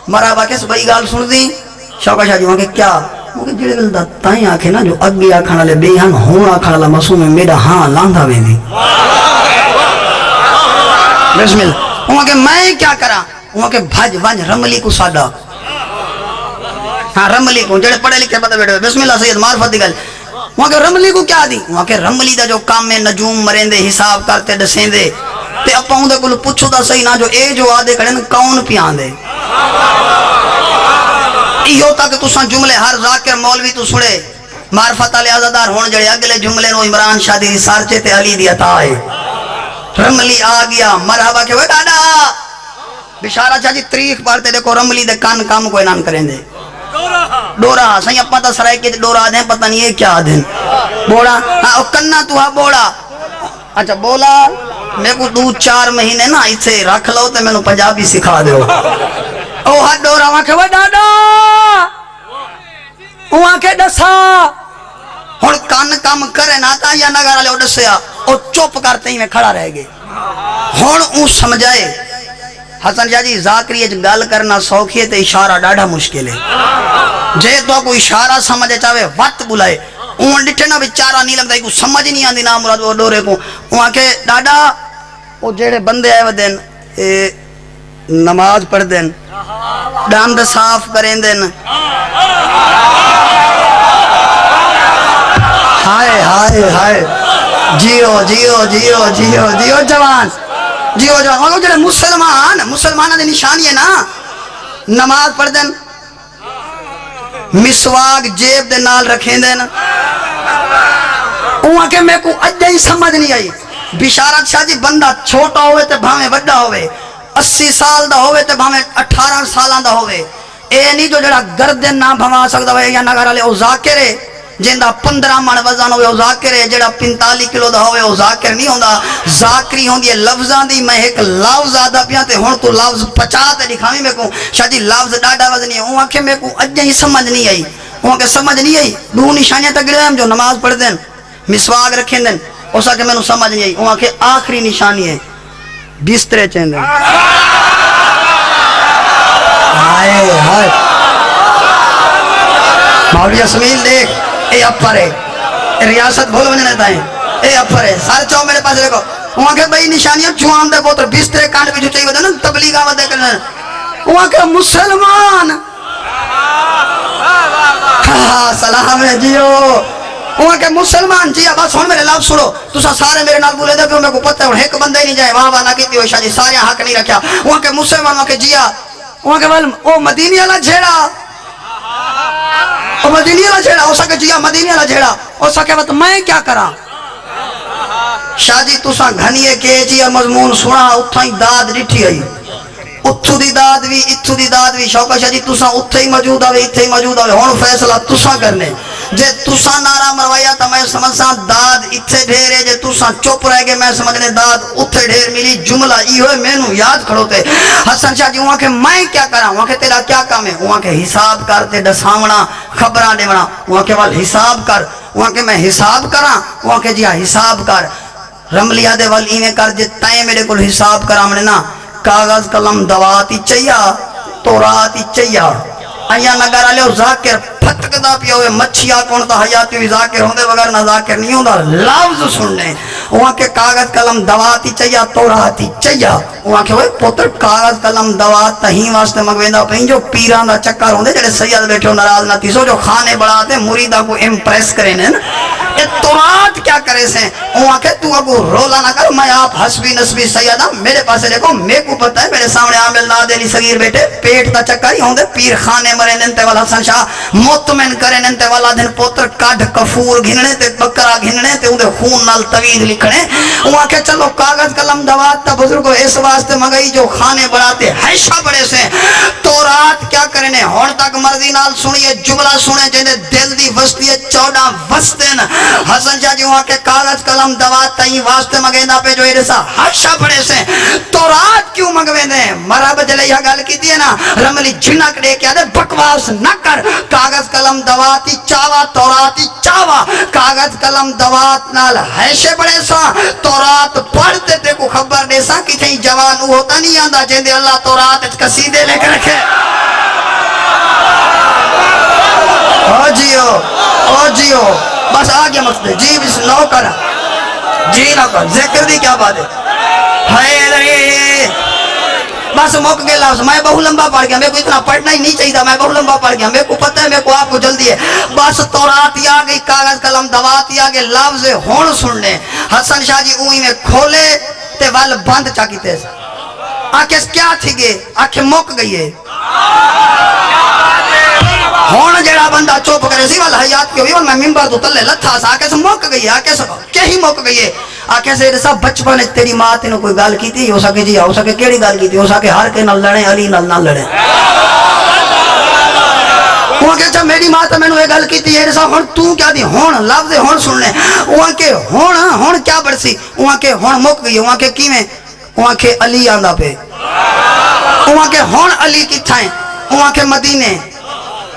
مرحبا کس بھائی گال سن دی شوقہ شاہ جی وہاں کہ کیا وہ کہ جڑے گل دا تائیں آکھے نا جو اگی آکھانا لے بے ہن ہون آکھانا لے مسوم میں میرا ہاں لاندھا ویندی بسم اللہ وہاں کہ میں کیا کرا وہاں کہ بھج ونج رملی کو ساڈا ہاں رملی کو جڑے پڑھے لکھے پتہ بیٹھے بسم اللہ سید معرفت دی گل وہاں کہ رملی کو کیا دی وہاں کہ رملی دا جو کام میں نجوم مرین دے حساب کرتے ڈسیں دے تے اپاؤں دے کل پوچھو دا صحیح نا جو اے جو آدھے کھڑے کون پیان دے ایہو تک تساں جملے ہر ذاکر مولوی تو سڑے معرفت علی عزادار ہون جڑے اگلے جملے نو عمران شاہ دی ریسارچے تے علی دی عطا ہے رملی آ گیا مرحبا کہ وہ ڈاڈا بشارہ چاہ جی تاریخ پڑھتے دیکھو رملی دے کان کام کو اعلان کریں دے ڈورا سہی اپا تا سرائے کے ڈورا دیں پتہ نہیں ہے کیا دیں بوڑا ہاں کننا تو ہاں بوڑا اچھا بولا میں کو 2-4 مہینے نا اسے رکھ لو تے میں نو پنجابی سکھا دے او ہاں ڈورا وہاں کہ وہ ڈاڈا وہاں کہ ڈسا ہون کان کام کرے نا تا یا نگر آلے ڈسیا او چوپ کرتے ہی میں کھڑا رہ گئے ہون اون سمجھائے حسن شاہ جی ذاکری اچھ گال کرنا سوکھیے تے اشارہ ڈاڑھا مشکل ہے جے تو کوئی اشارہ سمجھے چاہے وقت بلائے اون ڈٹھے نا بیچارہ نہیں لگتا ہے کوئی سمجھ نہیں آندی نا مراد وہ ڈورے کو وہاں کے ڈاڈا وہ جیڑے بندے آئے وہ دن نماز پڑھ دن ڈاند صاف کریں دن ہائے ہائے ہائے جیو جیو جیو جیو جیو جوان جیو جوان وہ جڑے مسلمانہ دے نشانی ہے نا نماز پڑھ دن مسواک جیب دے نال رکھیں دن وہاں کہ میں کو اجھے ہی سمجھ نہیں آئی بشارت شاہ جی بندہ چھوٹا ہوئے تے بھامے بڑا ہوئے 80 سال دا ہوئے تے بھامے 18 سالان دا ہوئے اے نہیں جو جڑا گردن نہ بھما سکتا ہوئے یا نگر آلے او ذاکرے جن دا 15 من وزن ہوئے او ذاکرے جڑا 45 کلو دا ہوئے او ذاکر نہیں ہوندہ ذاکری ہوندی ہے لفظان دی میں ایک لفظ آدھا پیاں تے ہون تو لفظ 50 تے دکھاویں میں کو شاہ جی لفظ ڈاڈا وزنی ہے وہاں کہ میں کو اجھے ہی سمجھ نہیں آئی وہاں کہ سمجھ نہیں آئی دو نشانیاں تگڑے ہیں جو نماز پڑھ دیں مسواک رکھیں دیں اسا کہ میں نو سمجھ نہیں آئی وہاں کہ آخری نشانی ہے بسترے چین دیں ہائے ہائے مولوی اسمیل دیکھ اے اپر ہے ریاست بھول بننے دیتا ہے اے اپر ہے سارے چاہو میرے پاس دیکھو وہاں کے بھئی نشانیاں چوان دے پوتر بسترے کانڈ بھی جو چاہیے ہوتا ہے نا تبلیغ آمد دے کرنے وہاں کے مسلمان سلام ہے جیو وہاں کے مسلمان جی بس ہون میرے لفظ سنو تسا سارے میرے نال بولے دے پہ میں کو پتہ ہے ایک بندہ ہی نہیں جائے وہاں نہ کیتی ہوئی شاہ جی سارے حق نہیں رکھیا وہاں کے مسلمان وہاں کے جیا وہاں کے او مدینی والا جھیڑا او مدینی والا جھیڑا اسا کے جیا مدینی والا جھیڑا اسا کے وقت میں کیا کرا شاہ جی تسا گھنیے کے جیا مضمون سنا اتھا ہی داد ڈٹھی آئی اتھو دی داد بھی شوقہ شاہ جی تسا اتھے ہی موجود آوے اتھے ہی موجود آوے ہون فیصلہ تسا کرنے جے تسا نارا مروایا تا میں سمجھساں داد اتھے ڈھیر ہے جے تسا چپ رہ گئے میں سمجھنے داد اتھے ڈھیر ملی جملہ ای ہوئے میں نو یاد کھڑو تے حسن شاہ جی وہاں کے میں کیا کرا وہاں کے تیرا کیا کام ہے وہاں کے حساب کرتے ڈساونا خبران دیونا وہاں کے وال حساب کر وہاں کے میں حساب کرا وہاں کے جی حساب کر رملیہ دے وال ایویں کر جے تائیں میرے کل حساب کرا منے نا کاغذ قلم دواتی چاہیا توراتی چاہیا آیا نگر آلے ہو ذاکر پھٹک دا پیا ہوئے مچھیا کون تا حیاتی ہوئی ذاکر ہوندے وگر نہ ذاکر نہیں ہوندہ لفظ سننے وہاں کے کاغذ قلم دواتی چاہیا توراتی چاہیا وہاں کے ہوئے پوتر کاغذ قلم دوات تہین واسطے مگویندہ پہین جو پیران دا چکر ہوندے جڑے سید بیٹھے ہو نراز نہ تیسو جو کھانے بڑھاتے مریدہ کو امپریس کریں اے تورات کیا کرے سے وہاں کے تو اگو رولا نہ کر میں آپ حسبی نسبی سیدہ میرے پاسے دیکھو میں کو پتہ ہے میرے سامنے عامل نادلی صغیر بیٹے پیٹ تا چکر ہی ہوندے پیر خانے مرے ننتے والا حسن شاہ مطمئن کرے ننتے والا دن پوتر کاڑھ کفور گھننے تے بکرہ گھننے تے اندے خون نال طویل لکھنے وہاں کے چلو کاغذ قلم دوات تا بزرگو اس واسطے مگئی جو کھانے بڑھاتے حیشہ بڑے سے تورات کیا کرنے ہون تک مرضی نال سنیے جملہ سنے جنہیں دل دی وسطی 14 وسطن حسن شاہ جی وہاں کے کاغذ قلم دوات تائیں واسطے مگینا پہ جو ایسا حیشہ بڑے سے تورات کیوں مگوینے مرحب جلیہ گال کی دیئے نا رملی جھنک دے کیا دے بکواس نہ کر کاغذ قلم دواتی چاوا توراتی چاوا کاغذ قلم دوات نال حیشے بڑے سا تورات پڑھتے تے کو خبر دے سا کتھیں جوان ہوتا نہیں آندہ جن دے اللہ تورات کسیدے لے کر رکھے جو بس آگے مقصد جی بس نوکر جی نوکر ذکر دی کیا بات ہے حیدری بس موقع کے لفظ میں بہو لمبا پڑھ گیا میرے کو اتنا پڑھنا ہی نہیں چاہیے تھا میں بہو لمبا پڑھ گیا میرے کو پتہ ہے میرے کو آپ کو جلدی ہے بس تورات آ گئی کاغذ قلم دوات آ گئے لفظ ہون سننے حسن شاہ جی اوہی میں کھولے تے وال بند چاکی تیز آنکھیں کیا تھی گئے آنکھیں موک گئی ہے ہون جیڑا بندہ چوپ کرے سی والا حیات کی ہوئی اور میں ممبر تو تلے لتھا سا آنکھیں سے موک گئی ہے آنکھیں سے کیا ہی موک گئی ہے آنکھیں سے رسا بچپن تیری ماں تینوں کوئی گال کی تھی ہو سکے جی ہو سکے کیڑی گال کی تھی ہو سکے ہر کے نہ لڑیں علی نہ لڑیں وہ کہ اچھا میری ماں تو میں نے یہ گل کی تھی یہ رسا ہون تو کیا دی ہون لفظ ہون سن لیں وہاں کے ہون کیا برسی وہاں کے ہون موک گئی وہاں کے کی میں وہاں کے علی آندہ پہ وہاں کے ہون علی کی تھائیں وہاں کے مدینے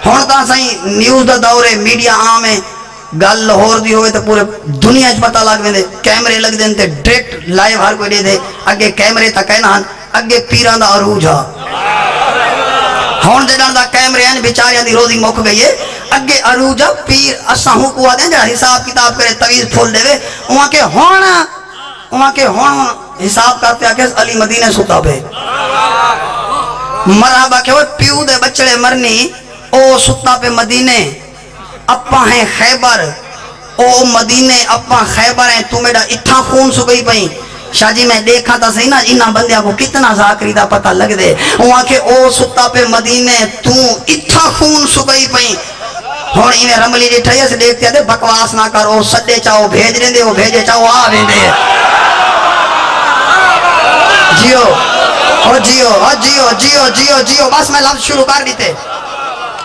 ہون تا سائیں نیوز دا دورے میڈیا عام ہے گل لاہور دی ہوئے تو پورے دنیا اچ پتہ لگ ویندے کیمرے لگ دین تے ڈائریکٹ لائیو ہر کوئی دے دے اگے کیمرے تا کہنا ہن اگے پیراں دا عروج ہا ہون جڑاں دا کیمرے ہیں بیچاریاں دی روزی مک گئی ہے اگے عروج پیر اساں ہوں کو دیں جڑا حساب کتاب کرے تویز پھول دے وہاں کے ہون حساب کرتے آ کے علی مدینے ستا پہ مرحبا کہ وہ پیو دے بچڑے مرنی او ستا پہ مدینے اپا ہیں خیبر او مدینے اپا خیبر ہیں تو میرا اتھا خون سکئی پہیں شاہ جی میں دیکھا تھا صحیح نا انہاں بندیاں کو کتنا ذاکری دا پتہ لگ دے وہاں کہ او ستا پہ مدینے تو اتھا خون سکئی پہیں ہون ایویں رملی جی ٹھئیے سے دیکھتے ہیں بکواس نہ کر او سڈے چاہو بھیج رہے دے وہ بھیجے چاہو آ ویندے جیو او جیو بس میں لفظ شروع کر دیتے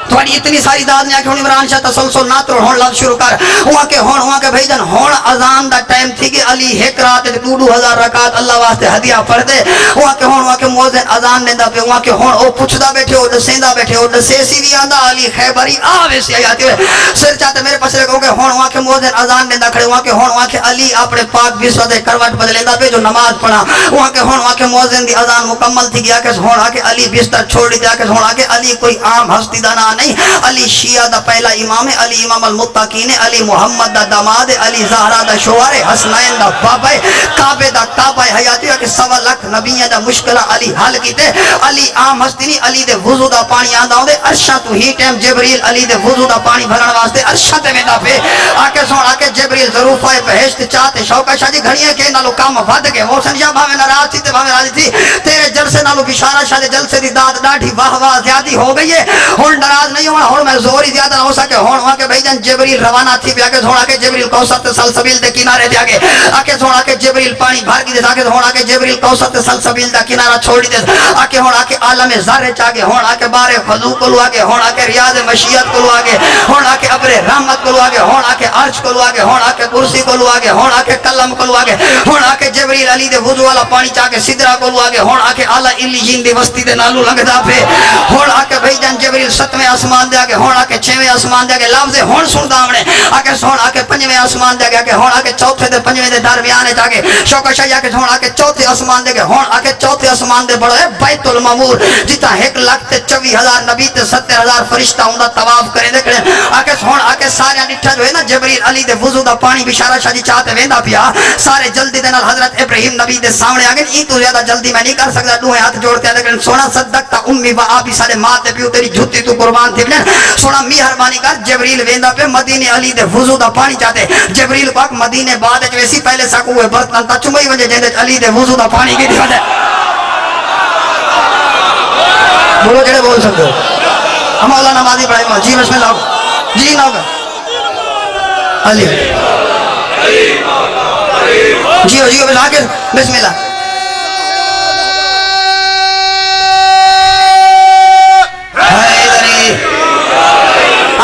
تھوڑی اتنی ساری داد نے آکے ہون عمران شاہ تسلسل نہ تر ہون لفظ شروع کر وہاں کے بھائی جان ہون اذان دا ٹائم تھی کہ علی ایک رات 2,000 رکعت اللہ واسطے ہدیہ پڑھ دے وہاں کے موزن اذان دیندا پہ وہاں کے ہون او پوچھدا بیٹھے او دسیندا بیٹھے او دسیسی بھی آندا علی خیبری آوے سی آیاتی ہوئے سر چاہتے میرے پاس لے کہ ہون وہاں کے موزن اذان دیندا کھڑے وہاں کے علی اپنے پاک بسوہ دے کروٹ بدلیندا پہ جو نماز پڑھا وہاں کے موزن دی اذان مکمل تھی گیا کہ ہون آکے علی بستر چھوڑ دیا کہ ہون آکے علی کوئی عام ہستی دانا نہیں علی شیعہ دا پہلا امام ہے علی امام المتقین ہے علی محمد دا داماد ہے علی زہرہ دا شوہر ہے حسنین دا بابا ہے کعبے دا کعبہ ہے حیاتی ہے کہ 1.25 لاکھ نبیوں دا مشکلہ علی حل کیتے علی عام ہستی نہیں علی دے وضو دا پانی آندا ہوندے عرشاں تو ہی ٹائم جبریل علی دے وضو دا پانی بھرن واسطے عرشاں تے ویندا پے آکے سن آکے جبریل ظروف ہے بہشت چاہتے شوکا شاہ جی گھڑیاں کے نالو کام ود گئے محسن شاہ بھاوے ناراض تھی تے بھاوے راضی تھی تیرے جلسے نالو بشارہ شاہ دے جلسے دی داد ڈاڈھی واہ زیادی ہو گئی ہے ہن ناراض نہیں ہونا ہن میں زوری زیادہ نہ ہو سکے ہون وہاں کے بھائی جان جبریل روانہ تھی پہ آکے سوڑا کے جبریل کوثر تے سلسبیل دے کنارے دے آگے آکے سوڑا کے جبریل پانی بھار کی دے آکے سوڑا کے جبریل کوثر تے سلسبیل دا کنارہ چھوڑی دے آکے ہون آکے عالم ذرے چاگے ہون آکے بار خضو کلو آگے ہون آکے ریاض مشیت کلو آگے ہون آکے ابر رحمت کلو آگے ہون آکے عرش کلو آگے ہون آکے کرسی کلو آگے ہون آکے کلم کلو آگے ہون آکے جبریل علی دے وضو والا پانی چاگے صدرہ کلو آگے ہون آکے اعلی علیین دی وسطی دے نالو لگدا پہ ہون آکے بھائی جان جبریل 7ویں آسمان دے آگے ہون آکے 6ویں آسمان دے آگے لفظ ہون سندا ہمنے آکے سون آکے 5ویں آسمان دے آگے ہون آکے 4تھے دے 5ویں دے درمیانے جاگے شوکا شاہ آکے ہون آکے 4تھے آسمان دے ہون آکے 4تھے آسمان دے بڑا ہے بیت المعمور جتا 1,24,000 نبی تے 70,000 فرشتہ ہوندا طواف کرے دے کھڑے آکے سون آکے سارے ڈٹھا جو ہے نا جبریل علی دے وضو دا پانی بشارہ شاہ جی چاہتے ویندا پیا سارے جلدی دے نال حضرت ابراہیم نبی دے سامنے آگے ای تو زیادہ جلدی میں نہیں کر سکتا دوہے ہاتھ جوڑتے ہیں لیکن سونا صدقتا امی و آبی سارے ماں تے پیو تیری جھوتی تو قربان تھی بلین سونا مہربانی کر جبریل ویندا پہ مدینے علی دے وضو دا پانی چاہتے جبریل پاک مدینے بعد ویسی پہلے ساکو ہوئے برتن تا چمئی وجہ جیندے علی دے وضو دا پانی کی دیوہ دے بولو جڑے بول سکتے ہو ہم اولا نمازی پڑھائی جی بسم اللہ جی ناؤ علی جیو بسم اللہ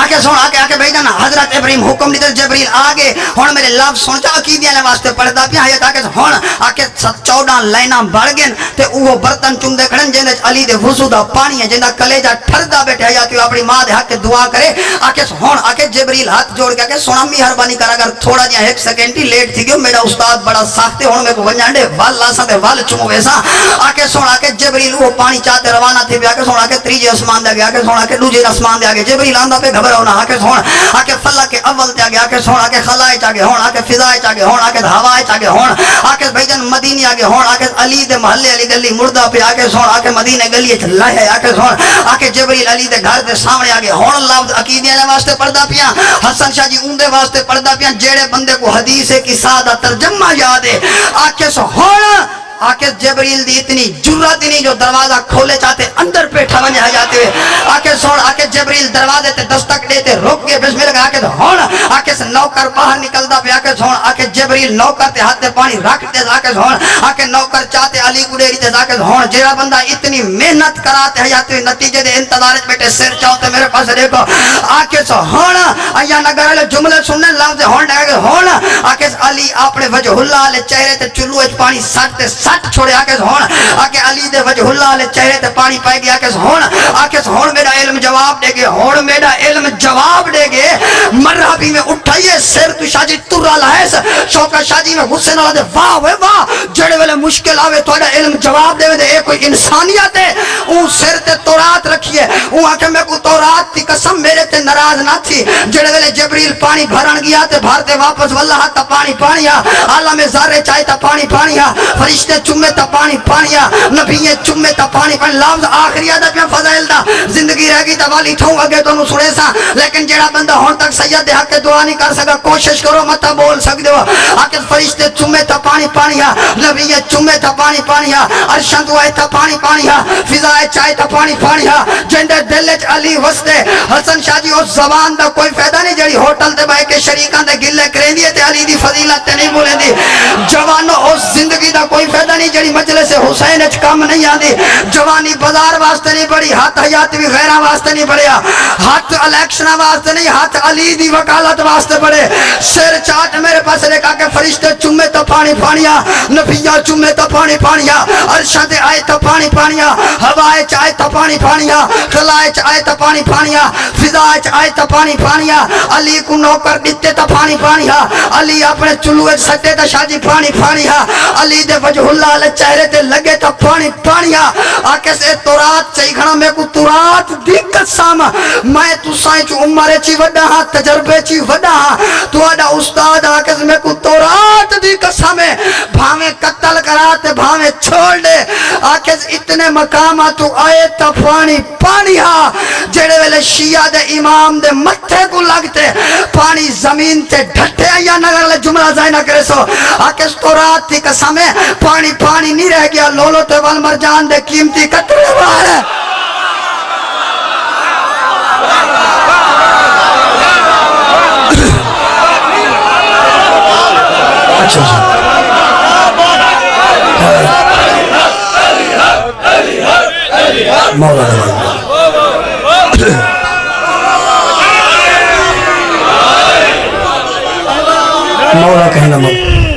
آکے سن آکے بھائی جانا حضرت ابراہیم حکم دیتے جبریل آگے ہون میرے لفظ سن چا عقیدیاں لے واسطے پڑھدا پیا حیات آکے ہون آکے 14 لائناں بڑھ گئن تے اوہ برتن چون دے کھڑن جیندے علی دے وضو دا پانی ہے جیندا کلیجہ ٹھردا بیٹھے حیات اپنی ماں دے حق کے دعا کرے آکے ہون آکے جبریل ہاتھ جوڑ کے سونا مہربانی کر اگر تھوڑا جہاں 1 سیکنڈ ہی لیٹ تھی گئے میرا استاد بڑا ساختے ہون میں کو ونجانڈے وال لاسا دے وال چمو ویسا آکے سن آکے جبریل وہ پانی چاہتے روانہ تھی بھی آکے سن آکے 3 آسمان دے آگے آکے سن آکے 2 آسمان دے آگے جبریل آندہ پہ گھبر ہونا آکے سن آکے فلک اول تے آگے آکے سون آکے خلائے چاگے ہون آکے فضائے چاگے ہون آکے ہوائے چاگے ہون آکے بھیجن مدینی آگے ہون آکے علی دے محلے علی گلی مردہ پہ آکے سون آکے مدینہ گلی لائے آکے سون آکے جبریل علی دے گھر دے سامنے آگے ہون لفظ عقیدے نے واسطے پڑھدا پیاں حسن شاہ جی اوندے واسطے پڑھدا پیاں جیڑے بندے کو حدیث کی سادہ ترجمہ یاد ہے آکے سو ہون آکے جبریل دی اتنی جرات نہیں جو دروازہ کھولے چاہتے اندر پیٹھا بنے جاتے ہوئے آکے سون آکے جبریل دروازے تے دستک دیتے روک کے بسم اللہ آکے ہون آکے سے نوکر باہر نکلدا پہ آکے سون آکے جبریل نوکر تے ہاتھ تے پانی رکھتے آکے سون آکے نوکر چاہتے علی کو ڈیری تے آکے ہون جیڑا بندہ اتنی محنت کراتے جاتے ہوئے نتیجے دے انتظار بیٹھے سر چاہتے میرے پاس دیکھو آکے سو ہون یا نگر والے جملے سننے لفظ ہون ڈاگے ہون آکے علی اپنے وجہ اللہ علیہ چہرے تے چلو اچ پانی سٹتے سٹ چھوڑے آکے ہون آکے علی دے وجہ اللہ علیہ چہرے تے پانی پائے گی آکے ہون میرا علم جواب دے گے ہون میرا علم جواب دے گے مرحبی میں اٹھائیے سر تو شاہ جی ترہ لائس شوکہ شاہ جی میں غصے نہ دے واہ وے واہ جڑے ویلے مشکل آوے تو علم جواب دے دے ایک کوئی انسانیت ہے اون سر تے تورات رکھیے اون آکے میں کو تورات تی قسم میرے تے ناراض نہ تھی جڑے ویلے جبریل پانی بھرن گیا تے بھرتے واپس واللہ تا پانی پانیا عالم ذرے چاہے تا پانی پانیا فرشتے چمے تا پانی پانیا نبیے چمے تا پانی پانی لفظ آخری عدد میں فضائل دا زندگی رہ گی تا والی ٹھوں اگے تو نو سنے سا لیکن جڑا بندہ ہون تک سید دے حق کے دعا نہیں کر سکا کوشش کرو متا بول سکتے ہو آکے فرشتے چمے تا پانی پانیا نبیے چمے تا پانی پانیا عرشان دعائے تا پانی پانیا فضائے چاہے تا پانی پانیا جندے دلچ علی وستے حسن شاہ جی اس زبان دا کوئی فیدہ نہیں جڑی ہوتل دے بائے کے شریکان دے گلے کریں دیئے تے علی دی فضیلت تے نہیں بولیں دی جوانو اس زندگی دا کوئی فیدہ نہیں جڑی مجلس حسین اچ کام نہیں آدھی جوانی بازار واسطے نہیں پڑی ہاتھ حیات بھی غیرہ واسطے نہیں پڑیا ہاتھ الیکشنہ واسطے نہیں ہاتھ علی دی وکالت واسطے پڑے سر چاہت میرے پاس لکھا کہ فرشتے چمے تو پانی پانیا نبیہ چمے تو پانی پانیا عرشد آئے تو پانی پانیا ہوائے چاہے تو پانی پانیا خلائے چاہے تو پانی پانیا فضائے چاہے تو پانی پانیا علی کو نوکر دیتے تو پانی پانیا علی اپنے چلوے سٹے تو شاہ جی پانی پانیا علی دے وجہ اللہ علیہ چہرے تے لگے تو پانی پانیا آکے سے تورات چاہی کھنا میں کو تورات دیکھت ساما میں تو سائیں چو عمرے چی وڈا ہاں تجربے چی وڈا ہاں تو آڈا استاد آکے سے میں کو تورات دیکھت سامے بھاویں قتل کراتے بھاویں چھوڑ دے آکے سے اتنے مقامات تو آئے تا پانی پانی ہاں جڑے ویلے شیعہ دے امام دے متھے کو لگتے پانی زمین تے ڈھٹے یا نگر لے جملہ زائے نہ کرے سو آکے سے تورات دی قسمیں پانی پانی نہیں رہ گیا لولو تے والمرجان دے قیمتی قطرے بار ہے مولا مولا کہنا مولا